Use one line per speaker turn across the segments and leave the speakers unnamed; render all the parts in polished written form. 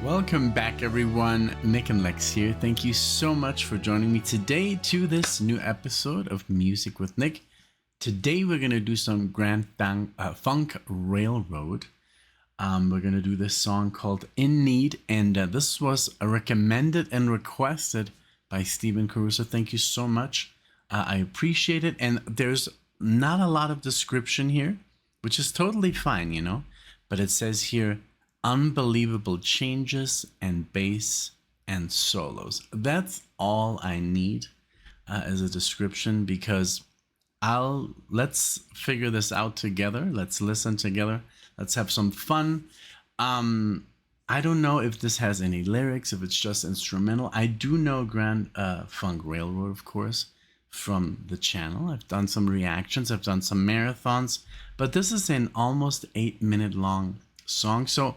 Welcome back, everyone. NicknLex here. Thank you so much for joining me today to this new episode of Music with Nick. Today we're going to do some Funk Railroad. We're going to do this song called In Need, and this was recommended and requested by Stephen CARUSO. Thank you so much. I appreciate it, and there's not a lot of description here, which is totally fine, you know, but it says here, unbelievable changes and bass and solos. That's all I need as a description, because let's figure this out together. Let's listen together. Let's have some fun. I don't know if this has any lyrics, if it's just instrumental. I do know Grand Funk Railroad, of course, from the channel. I've done some reactions. I've done some marathons, but this is an almost 8-minute long song. So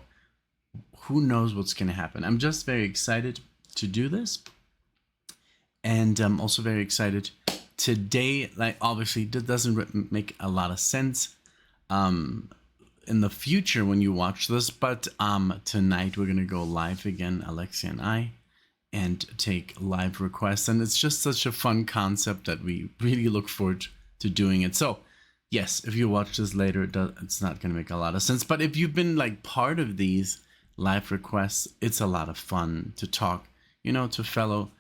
who knows what's going to happen. I'm just very excited to do this. And I'm also very excited today. Like, obviously, that doesn't make a lot of sense in the future when you watch this. But tonight we're going to go live again, Alexia and I, and take live requests. And it's just such a fun concept that we really look forward to doing it. So, yes, if you watch this later, it's not going to make a lot of sense. But if you've been like part of these live requests, it's a lot of fun to talk, you know, to fellow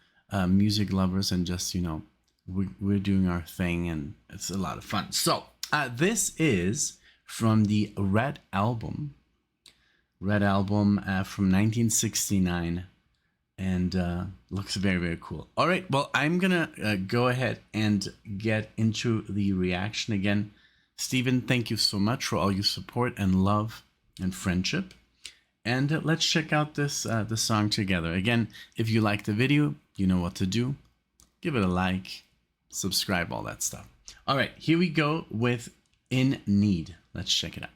music lovers, and just, you know, we're doing our thing, and it's a lot of fun. So this is from the Red Album from 1969, and looks very, very cool. All right, well, I'm gonna go ahead and get into the reaction again. Stephen, thank you so much for all your support and love and friendship. And let's check out this the song together. Again, if you like the video, you know what to do. Give it a like, subscribe, all that stuff. All right, here we go with In Need. Let's check it out.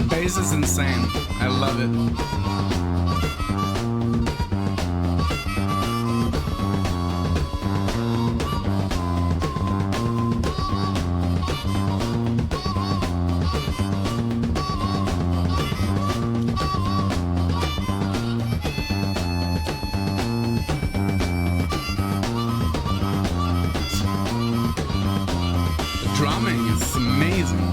This is insane. I love it. The drumming is amazing.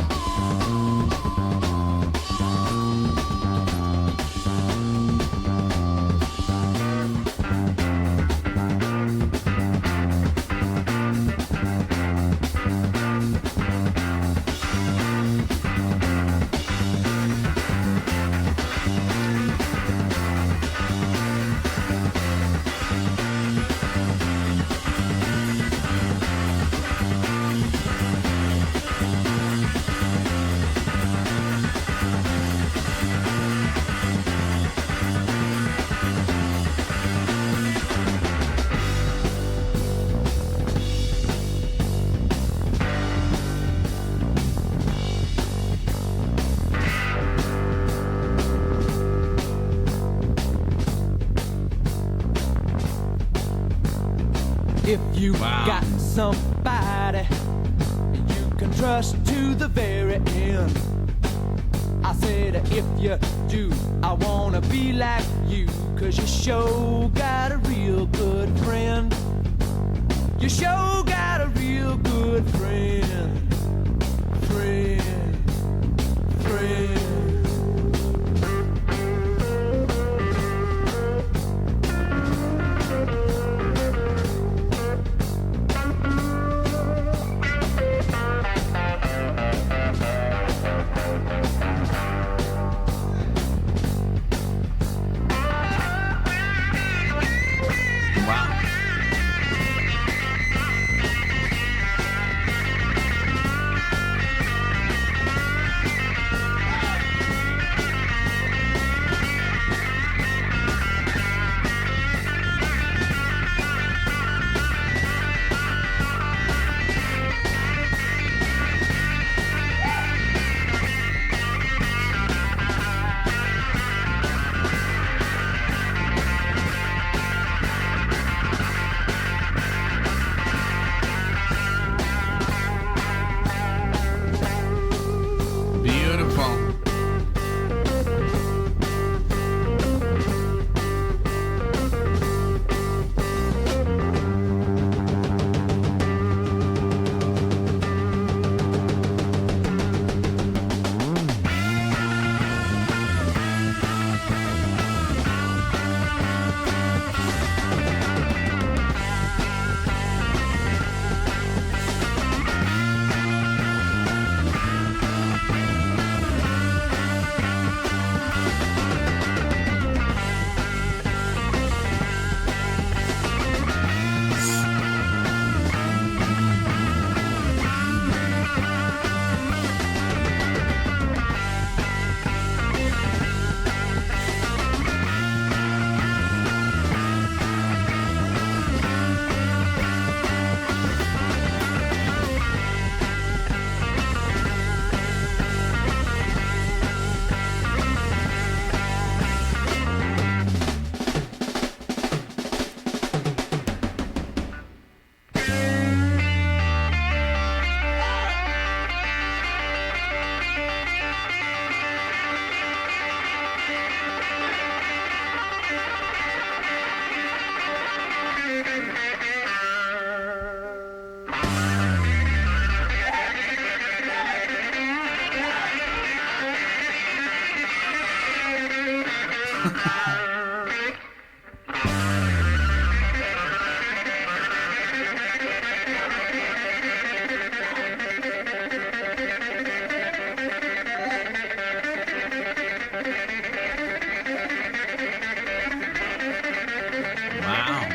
if you
Wow.
got somebody you can trust to the very end. I said, if you do, I wanna be like you, 'cause you sure got a real good friend. You sure got a real good friend. Friend. Friend.
Beautiful. Wow.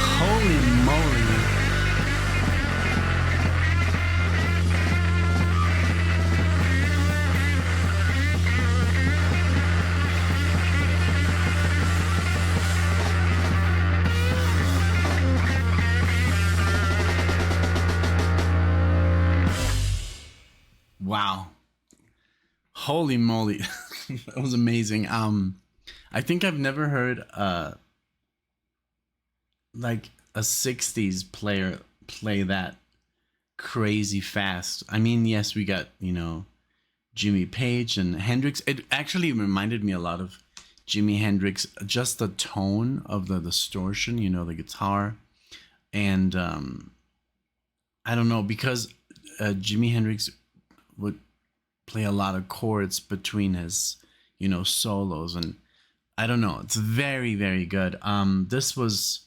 Holy moly. Wow. Holy moly. That was amazing. I think I've never heard like a 60s player play that crazy fast. I mean, yes, we got, Jimmy Page and Hendrix. It actually reminded me a lot of Jimi Hendrix, just the tone of the distortion, the guitar. And I don't know, because Jimi Hendrix would play a lot of chords between his, solos. And I don't know, it's very, very good. This was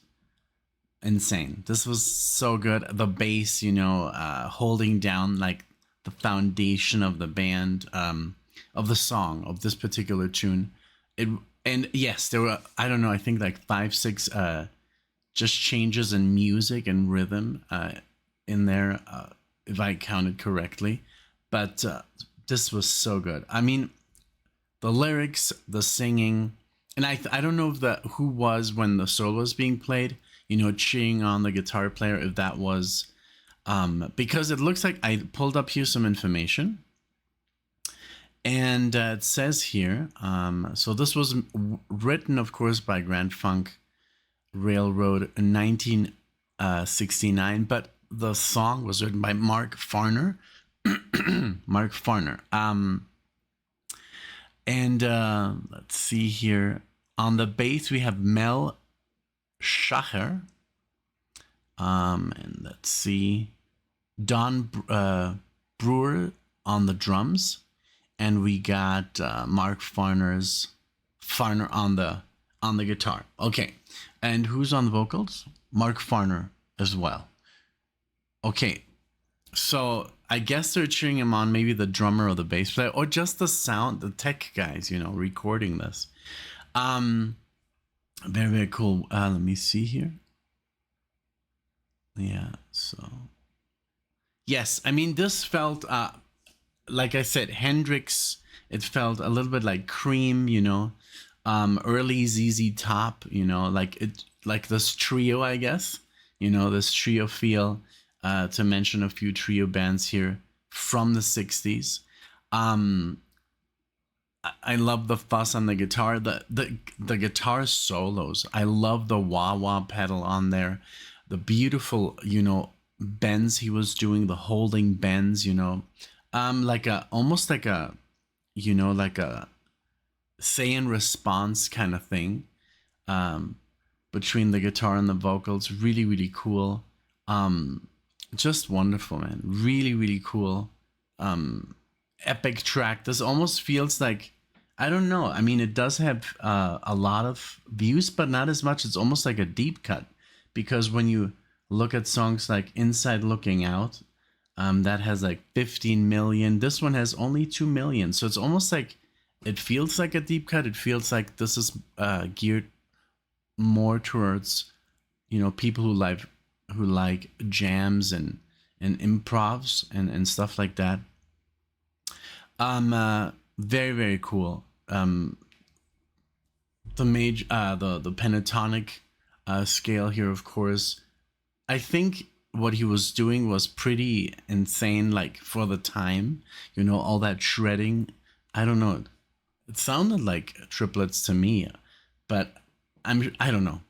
insane. This was so good. The bass, holding down like the foundation of the band, of the song of this particular tune. It and yes, there were, I don't know, I think like 5, 6 just changes in music and rhythm in there, if I counted correctly. But this was so good. I mean, the lyrics, the singing, and I don't know if who was when the solo was being played, cheering on the guitar player, if that was because it looks like I pulled up here some information, and it says here, so this was written, of course, by Grand Funk Railroad in 1969, but the song was written by Mark Farner. Mark Farner. And let's see here. On the bass, we have Mel Schacher. And let's see. Don Brewer on the drums. And we got Mark Farner on the guitar. Okay. And who's on the vocals? Mark Farner as well. Okay. So I guess they're cheering him on, maybe the drummer or the bass player, or just the sound, the tech guys, recording this. Very, very cool. Let me see here. Yeah, so. Yes, I mean, this felt, like I said, Hendrix, it felt a little bit like Cream, early ZZ Top, like this trio, I guess, this trio feel. To mention a few trio bands here from the 60s. I love the fuzz on the guitar, the guitar solos. I love the wah-wah pedal on there. The beautiful, bends he was doing, the holding bends, almost like a say and response kind of thing, between the guitar and the vocals. Really, really cool. Just wonderful, man. Really, really cool. Epic track. This almost feels like, I don't know. I mean, it does have a lot of views, but not as much. It's almost like a deep cut, because when you look at songs like Inside Looking Out, that has like 15 million. This one has only 2 million. So it's almost like, it feels like a deep cut. It feels like this is geared more towards, people who like jams and improvs and stuff like that. Very, very cool. The pentatonic scale here, of course. I think what he was doing was pretty insane, like for the time, all that shredding. I don't know. It sounded like triplets to me, but I don't know,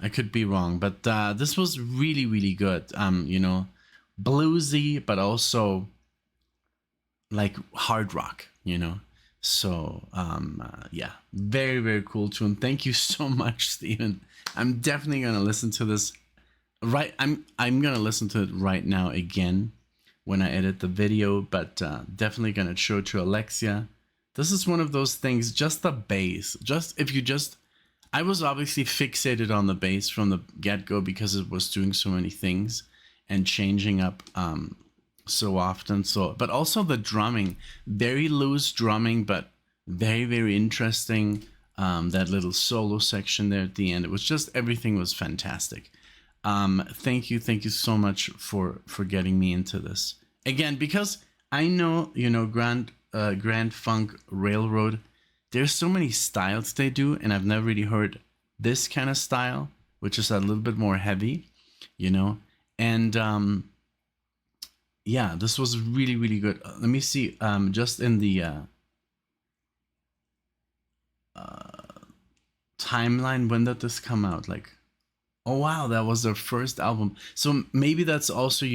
I could be wrong, but this was really, really good. Bluesy, but also like hard rock, So yeah, very, very cool tune. Thank you so much, Steven. I'm definitely gonna listen to this. I'm gonna listen to it right now again when I edit the video, but definitely gonna show it to Alexia. This is one of those things. Just the bass. I was obviously fixated on the bass from the get-go because it was doing so many things and changing up so often. But also the drumming, very loose drumming, but very, very interesting. That little solo section there at the end, it was just, everything was fantastic. Thank you so much for getting me into this again, because I know, Grand Funk Railroad, there's so many styles they do, and I've never really heard this kind of style, which is a little bit more heavy, and yeah, this was really, really good. Let me see, just in the timeline, when did this come out? Like, oh wow, that was their first album. So maybe that's also,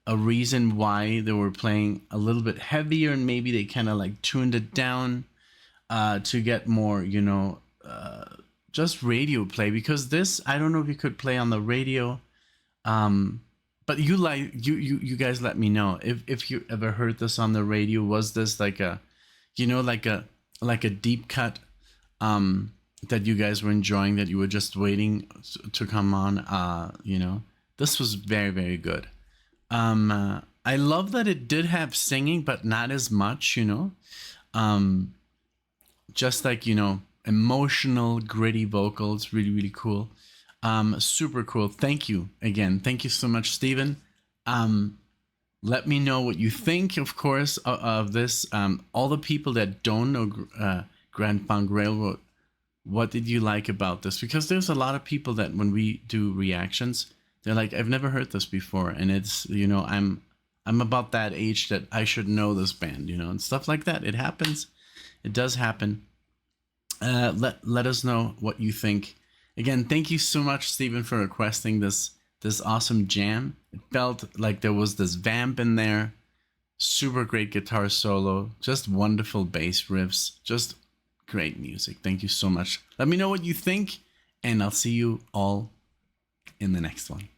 a reason why they were playing a little bit heavier, and maybe they kind of like tuned it down to get more, just radio play, because this, I don't know if you could play on the radio, but you guys let me know if you ever heard this on the radio. Was this like a, like a deep cut that you guys were enjoying, that you were just waiting to come on. This was very, very good. I love that it did have singing, but not as much, just like, emotional, gritty vocals. Really, really cool. Super cool. Thank you again. Thank you so much, Steven. Let me know what you think, of course, of this. All the people that don't know Grand Funk Railroad, what did you like about this? Because there's a lot of people that when we do reactions, they're like, I've never heard this before. And it's, I'm about that age that I should know this band, and stuff like that. It happens. It does happen. Let us know what you think. Again, thank you so much, Stephen, for requesting this awesome jam. It felt like there was this vamp in there. Super great guitar solo. Just wonderful bass riffs. Just great music. Thank you so much. Let me know what you think, and I'll see you all in the next one.